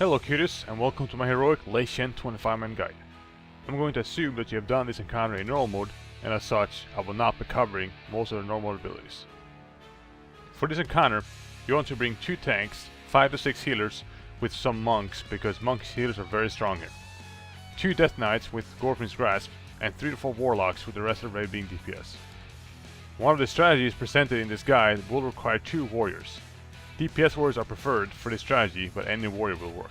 Hello cuties, and welcome to my heroic Lei Shen 25-man guide. I'm going to assume that you have done this encounter in normal mode, and as such, I will not be covering most of the normal abilities. For this encounter, you want to bring 2 tanks, 5 to 6 healers, with some monks, because monks healers are very strong here. 2 death knights with Gorfin's Grasp, and 3 to 4 warlocks with the rest of the raid being DPS. One of the strategies presented in this guide will require 2 warriors. DPS warriors are preferred for this strategy, but any warrior will work.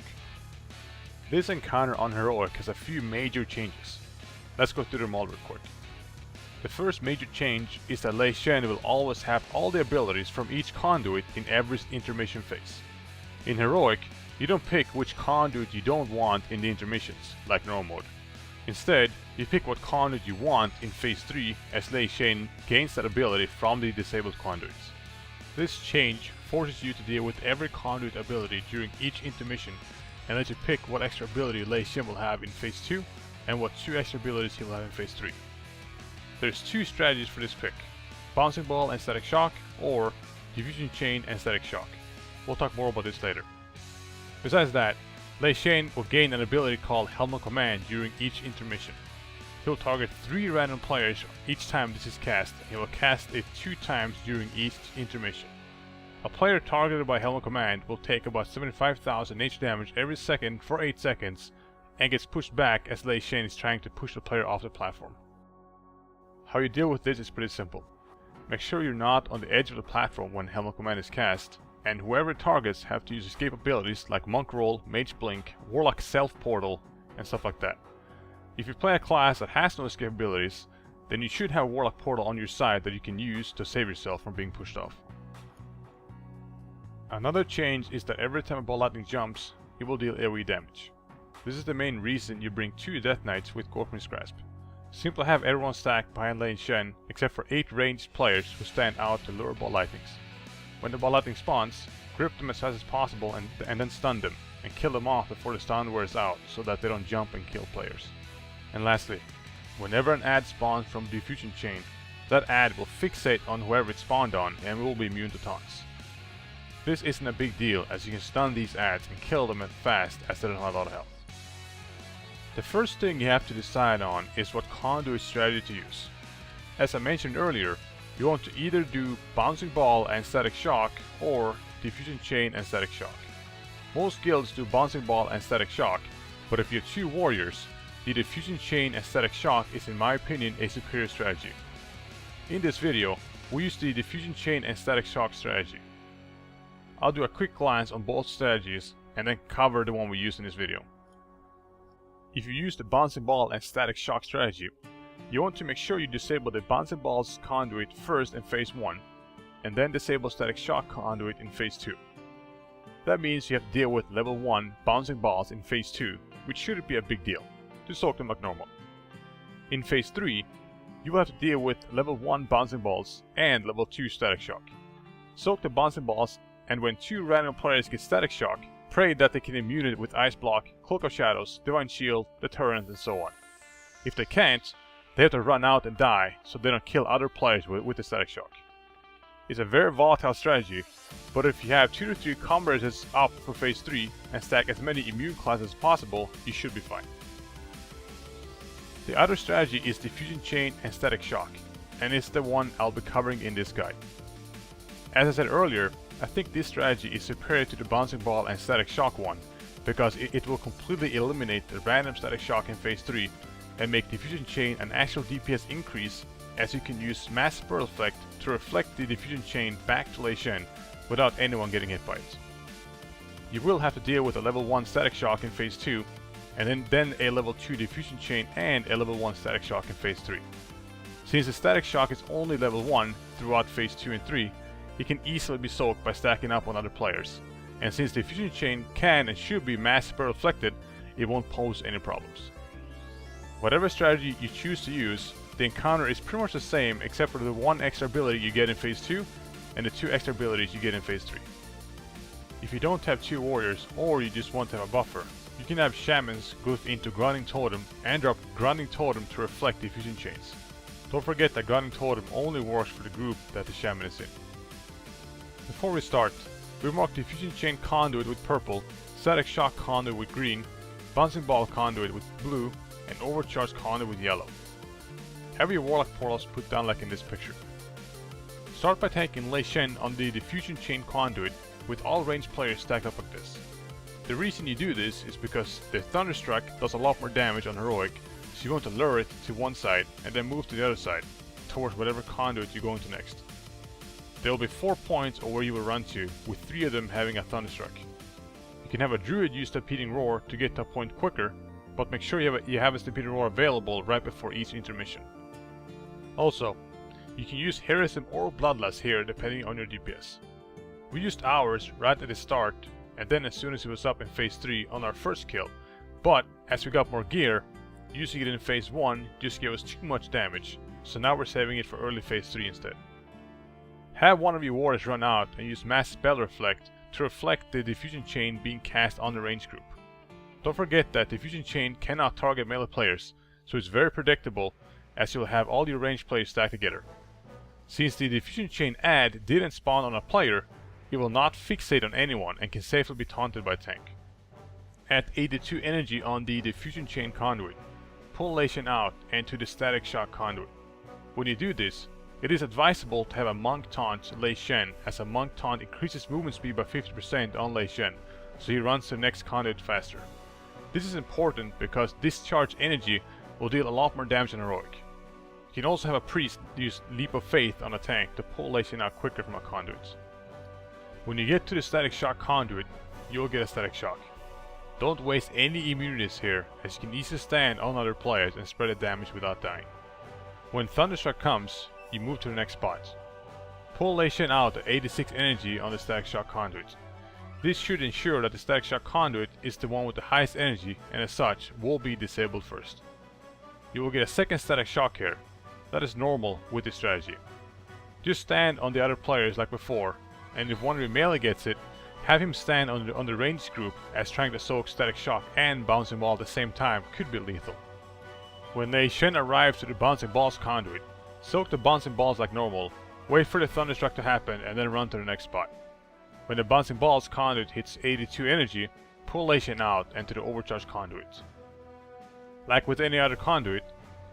This encounter on Heroic has a few major changes. Let's go through them all real quick. The first major change is that Lei Shen will always have all the abilities from each Conduit in every intermission phase. In Heroic, you don't pick which Conduit you don't want in the intermissions, like normal mode. Instead, you pick what Conduit you want in phase 3, as Lei Shen gains that ability from the disabled Conduits. This change forces you to deal with every Conduit ability during each intermission, and lets you pick what extra ability Lei Shen will have in phase 2 and what 2 extra abilities he will have in phase 3. There's 2 strategies for this pick: Bouncing Ball and Static Shock, or Diffusion Chain and Static Shock. We'll talk more about this later. Besides that, Lei Shen will gain an ability called Helm of Command during each intermission. He'll target 3 random players each time this is cast, and he will cast it 2 times during each intermission. A player targeted by Helm of Command will take about 75,000 nature damage every second for 8 seconds, and gets pushed back as Lei Shen is trying to push the player off the platform. How you deal with this is pretty simple. Make sure you're not on the edge of the platform when Helm of Command is cast, and whoever it targets have to use escape abilities like Monk Roll, Mage Blink, Warlock Self Portal, and stuff like that. If you play a class that has no escape abilities, then you should have Warlock Portal on your side that you can use to save yourself from being pushed off. Another change is that every time a ball lightning jumps, it will deal AoE damage. This is the main reason you bring 2 Death Knights with Gorfin's Grasp. Simply have everyone stacked behind Lei Shen, except for 8 ranged players who stand out to lure ball lightnings. When the ball lightning spawns, grip them as fast as possible and then stun them, and kill them off before the stun wears out, so that they don't jump and kill players. And lastly, whenever an ad spawns from Diffusion Chain, that ad will fixate on whoever it spawned on and will be immune to taunts. This isn't a big deal, as you can stun these ads and kill them fast as they don't have a lot of health. The first thing you have to decide on is what Conduit strategy to use. As I mentioned earlier, you want to either do Bouncing Ball and Static Shock, or Diffusion Chain and Static Shock. Most guilds do Bouncing Ball and Static Shock, but if you have 2 warriors, the Diffusion Chain and Static Shock is, in my opinion, a superior strategy. In this video, we use the Diffusion Chain and Static Shock strategy. I'll do a quick glance on both strategies and then cover the one we used in this video. If you use the Bouncing Ball and Static Shock strategy, you want to make sure you disable the Bouncing Ball's Conduit first in phase 1, and then disable Static Shock Conduit in phase 2. That means you have to deal with level 1 Bouncing Balls in phase 2, which shouldn't be a big deal. Just soak them like normal. In phase 3, you will have to deal with level 1 Bouncing Balls and level 2 Static Shock. Soak the Bouncing Balls, and when 2 random players get Static Shock, pray that they can immune it with Ice Block, Cloak of Shadows, Divine Shield, Deterrent, and so on. If they can't, they have to run out and die, so they don't kill other players with the Static Shock. It's a very volatile strategy, but if you have 2 to 3 combos up for phase 3 and stack as many immune classes as possible, you should be fine. The other strategy is Diffusion Chain and Static Shock, and it's the one I'll be covering in this guide. As I said earlier, I think this strategy is superior to the Bouncing Ball and Static Shock one, because it will completely eliminate the random Static Shock in phase 3 and make Diffusion Chain an actual DPS increase, as you can use Mass Spell Effect to reflect the Diffusion Chain back to Lei Shen without anyone getting hit by it. You will have to deal with a level 1 Static Shock in phase 2, and then a level 2 Diffusion Chain and a level 1 Static Shock in phase 3. Since the Static Shock is only level 1 throughout phase 2 and 3, it can easily be soaked by stacking up on other players, and since the Diffusion Chain can and should be Mass Spell reflected, it won't pose any problems. Whatever strategy you choose to use, the encounter is pretty much the same except for the 1 extra ability you get in phase 2 and the 2 extra abilities you get in phase 3. If you don't have 2 warriors, or you just want to have a buffer, you can have Shamans go into Grounding Totem and drop Grounding Totem to reflect Diffusion Chains. Don't forget that Grounding Totem only works for the group that the Shaman is in. Before we start, we mark Diffusion Chain Conduit with purple, Static Shock Conduit with green, Bouncing Ball Conduit with blue, and Overcharge Conduit with yellow. Have your Warlock portals put down like in this picture. Start by taking Lei Shen on the Diffusion Chain Conduit with all ranged players stacked up like this. The reason you do this is because the Thunderstruck does a lot more damage on Heroic, so you want to lure it to one side and then move to the other side, towards whatever conduit you're going to next. There will be 4 points of where you will run to, with 3 of them having a Thunderstruck. You can have a Druid use Stampeding Roar to get to a point quicker, but make sure you have a Stampeding Roar available right before each intermission. Also, you can use Heroism or Bloodlust here depending on your DPS. We used ours right at the start and then as soon as it was up in phase 3 on our first kill, but as we got more gear, using it in phase 1 just gave us too much damage, so now we're saving it for early phase 3 instead. Have one of your warriors run out and use Mass Spell Reflect to reflect the Diffusion Chain being cast on the range group. Don't forget that Diffusion Chain cannot target melee players, so it's very predictable as you'll have all your ranged players stacked together. Since the Diffusion Chain add didn't spawn on a player, it will not fixate on anyone and can safely be taunted by tank. At 82 energy on the Diffusion Chain Conduit, pull Lei Shen out and to the Static Shock Conduit. When you do this, it is advisable to have a Monk Taunt Lei Shen, as a Monk Taunt increases movement speed by 50% on Lei Shen, so he runs to the next conduit faster. This is important because discharge energy will deal a lot more damage than Heroic. You can also have a Priest use Leap of Faith on a tank to pull Lei Shen out quicker from a conduit. When you get to the Static Shock Conduit, you'll get a Static Shock. Don't waste any immunities here, as you can easily stand on other players and spread the damage without dying. When Thunderstruck comes, you move to the next spot. Pull Lei Shen out at 86 energy on the Static Shock Conduit. This should ensure that the Static Shock Conduit is the one with the highest energy and as such will be disabled first. You will get a second Static Shock here. That is normal with this strategy. Just stand on the other players like before, and if one of your melee gets it, have him stand on the ranged group, as trying to soak Static Shock and Bouncing Ball at the same time could be lethal. When Lei Shen arrives to the Bouncing Balls Conduit, soak the Bouncing Balls like normal, wait for the Thunderstruck to happen and then run to the next spot. When the Bouncing Balls Conduit hits 82 energy, pull Lei Shen out and to the Overcharge Conduit. Like with any other conduit,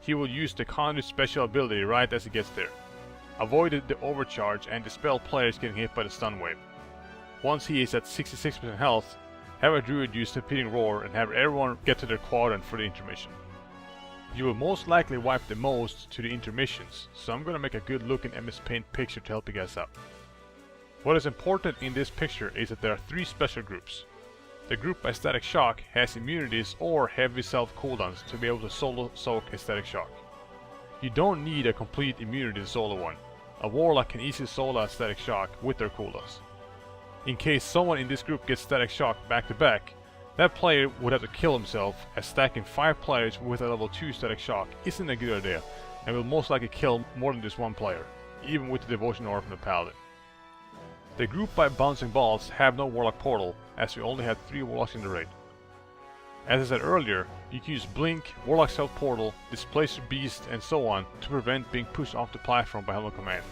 he will use the Conduit special ability right as he gets there. Avoid the overcharge and dispel players getting hit by the stun wave. Once he is at 66% health, have a Druid use Stampeding Roar and have everyone get to their quadrant for the intermission. You will most likely wipe the most to the intermissions, so I'm gonna make a good looking MS Paint picture to help you guys out. What is important in this picture is that there are 3 special groups. The group by Static Shock has immunities or heavy self cooldowns to be able to solo soak a Static Shock. You don't need a complete immunity to solo one. A Warlock can easily solo a Static Shock with their cooldowns. In case someone in this group gets Static Shock back to back, that player would have to kill himself, as stacking 5 players with a level 2 Static Shock isn't a good idea and will most likely kill more than just one player, even with the Devotion Aura from the Paladin. The group by Bouncing Balls have no Warlock portal, as we only had 3 Warlocks in the raid. As I said earlier, you can use Blink, Warlock Self Portal, Displacer Beast and so on to prevent being pushed off the platform by Helmet Command.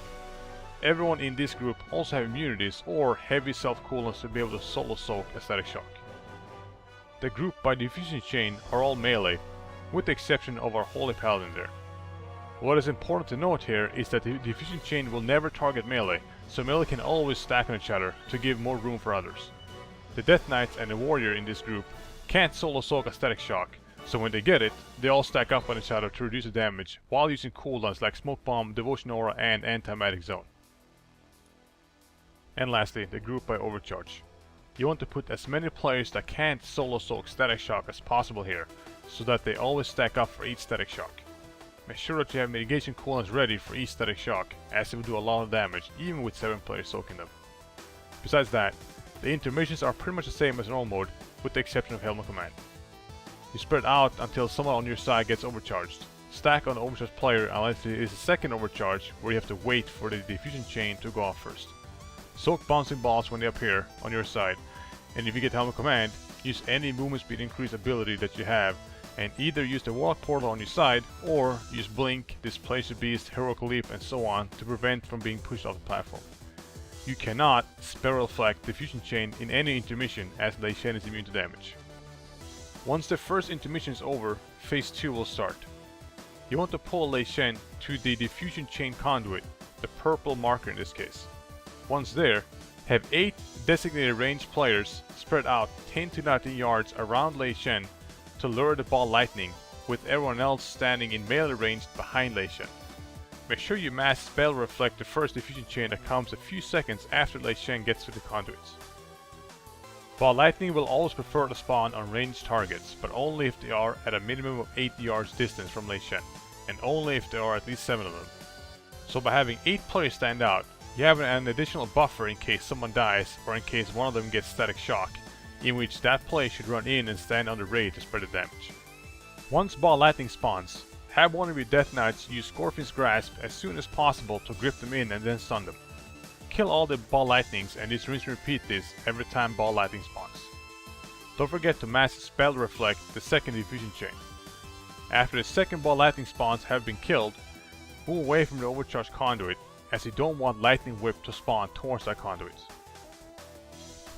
Everyone in this group also have immunities or heavy self cooldowns to be able to solo soak a Static Shock. The group by Diffusion Chain are all melee, with the exception of our Holy Paladin there. What is important to note here is that the Diffusion Chain will never target melee, so melee can always stack on each other to give more room for others. The Death Knights and the Warrior in this group can't solo soak a Static Shock, so when they get it, they all stack up on each other to reduce the damage while using cooldowns like Smoke Bomb, Devotion Aura and Anti-Magic Zone. And lastly, the group by Overcharge. You want to put as many players that can't solo soak Static Shock as possible here, so that they always stack up for each Static Shock. Make sure that you have mitigation cooldowns ready for each Static Shock, as it will do a lot of damage even with 7 players soaking them. Besides that, the intermissions are pretty much the same as normal mode, with the exception of Helmet Command. You spread out until someone on your side gets overcharged. Stack on the overcharged player unless there is a second overcharge where you have to wait for the Diffusion Chain to go off first. Soak Bouncing Balls when they appear on your side, and if you get Helmet Command, use any movement speed increase ability that you have, and either use the Warlock Portal on your side, or use Blink, Displacer Beast, Heroic Leap and so on to prevent from being pushed off the platform. You cannot spell reflect diffusion chain in any intermission as Lei Shen is immune to damage. Once the first intermission is over, phase 2 will start. You want to pull Lei Shen to the diffusion chain conduit, the purple marker in this case. Once there, have 8 designated ranged players spread out 10 to 19 yards around Lei Shen to lure the ball lightning, with everyone else standing in melee range behind Lei Shen. Make sure you mass spell reflect the first diffusion chain that comes a few seconds after Lei Shen gets to the conduits. Ball lightning will always prefer to spawn on ranged targets, but only if they are at a minimum of 8 yards distance from Lei Shen, and only if there are at least 7 of them. So by having 8 players stand out, you have an additional buffer in case someone dies or in case one of them gets static shock, in which that player should run in and stand on the raid to spread the damage. Once ball lightning spawns, have one of your Death Knights use Scorpion's Grasp as soon as possible to grip them in and then stun them. Kill all the ball lightnings and just rinse and repeat this every time ball lightning spawns. Don't forget to mass spell reflect the second diffusion chain. After the second ball lightning spawns have been killed, move away from the overcharged conduit as you don't want lightning whip to spawn towards that conduit.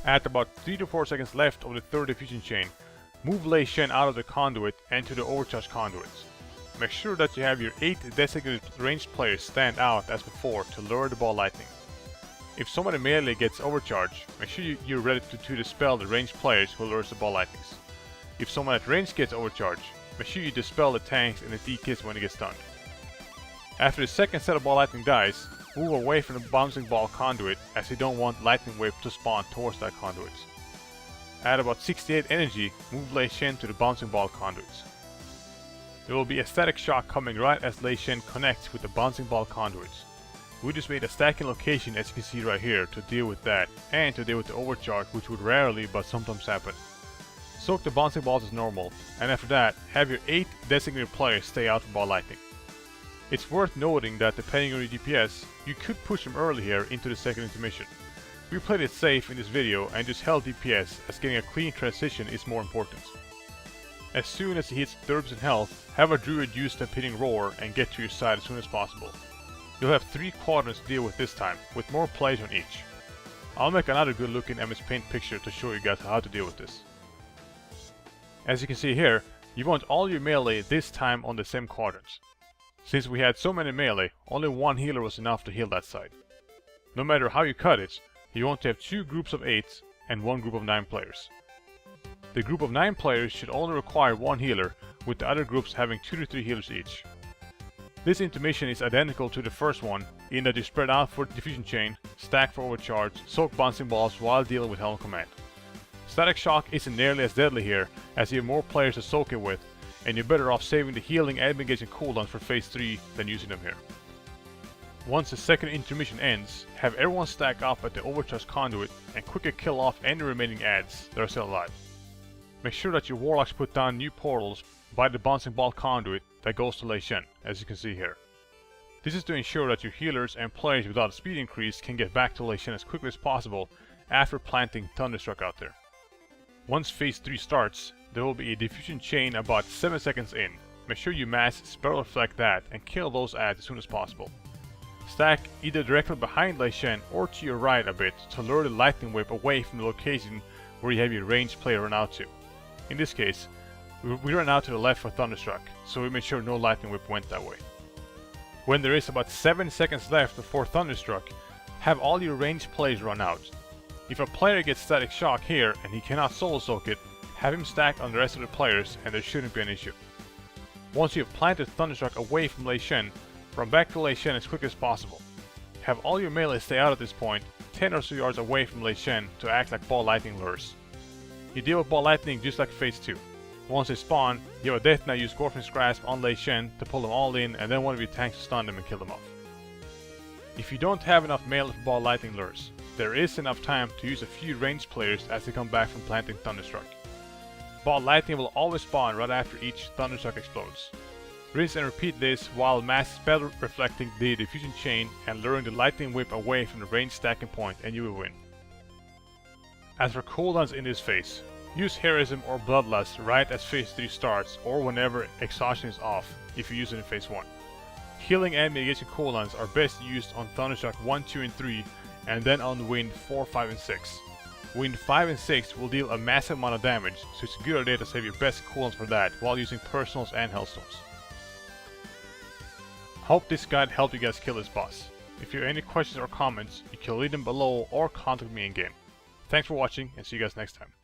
At about 3 to 4 seconds left of the third diffusion chain, move Lei Shen out of the conduit and to the overcharged conduits. Make sure that you have your 8 designated ranged players stand out as before to lure the ball lightning. If someone in melee gets overcharged, make sure you're ready to dispel the ranged players who lures the ball lightnings. If someone at range gets overcharged, make sure you dispel the tanks and the DKs when they get stunned. After the second set of ball lightning dies, move away from the bouncing ball conduit as you don't want lightning whip to spawn towards that conduit. At about 68 energy, move Lei Shen to the bouncing ball conduits. There will be a static shock coming right as Lei Shen connects with the bouncing ball conduits. We just made a stacking location as you can see right here to deal with that and to deal with the overcharge, which would rarely but sometimes happen. Soak the bouncing balls as normal, and after that have your 8 designated players stay out from ball lightning. It's worth noting that depending on your DPS, you could push them early here into the second intermission. We played it safe in this video and just held DPS as getting a clean transition is more important. As soon as he hits 30% health, have a druid use the pitting roar and get to your side as soon as possible. You'll have 3 quadrants to deal with this time, with more plays on each. I'll make another good looking MS Paint picture to show you guys how to deal with this. As you can see here, you want all your melee this time on the same quadrants. Since we had so many melee, only one healer was enough to heal that side. No matter how you cut it, you want to have 2 groups of 8 and 1 group of 9 players. The group of 9 players should only require 1 healer, with the other groups having 2 to 3 healers each. This intermission is identical to the first one, in that you spread out for diffusion chain, stack for overcharge, soak bouncing balls while dealing with Helm Command. Static shock isn't nearly as deadly here, as you have more players to soak it with, and you're better off saving the healing and engaging cooldowns for phase 3 than using them here. Once the second intermission ends, have everyone stack up at the overcharged conduit and quickly kill off any remaining adds that are still alive. Make sure that your warlocks put down new portals by the bouncing ball conduit that goes to Lei Shen, as you can see here. This is to ensure that your healers and players without a speed increase can get back to Lei Shen as quickly as possible after planting Thunderstruck out there. Once phase 3 starts, there will be a diffusion chain about 7 seconds in. Make sure you mass spell reflect that and kill those adds as soon as possible. Stack either directly behind Lei Shen or to your right a bit to lure the lightning whip away from the location where you have your ranged player run out to. In this case, we ran out to the left for Thunderstruck, so we made sure no lightning whip went that way. When there is about 7 seconds left before Thunderstruck, have all your ranged players run out. If a player gets static shock here and he cannot solo soak it, have him stack on the rest of the players and there shouldn't be an issue. Once you have planted Thunderstruck away from Lei Shen, run back to Lei Shen as quick as possible. Have all your melee stay out at this point, 10 or so yards away from Lei Shen to act like ball lightning lures. You deal with ball lightning just like phase 2. Once they spawn, you have a Death Knight use Scorpion's Grasp on Lei Shen to pull them all in and then one of your tanks to stun them and kill them off. If you don't have enough melee for ball lightning lures, there is enough time to use a few ranged players as they come back from planting Thunderstruck. Ball lightning will always spawn right after each Thunderstruck explodes. Rinse and repeat this while mass spell reflecting the diffusion chain and luring the lightning whip away from the ranged stacking point and you will win. As for cooldowns in this phase, use Heroism or Bloodlust right as phase 3 starts or whenever exhaustion is off if you use it in phase 1. Healing and mitigation cooldowns are best used on Thunderstruck 1, 2 and 3 and then on wind 4, 5 and 6. Wind 5 and 6 will deal a massive amount of damage, so it's a good idea to save your best coolants for that while using personals and hellstones. Hope this guide helped you guys kill this boss. If you have any questions or comments, you can leave them below or contact me in game. Thanks for watching and see you guys next time.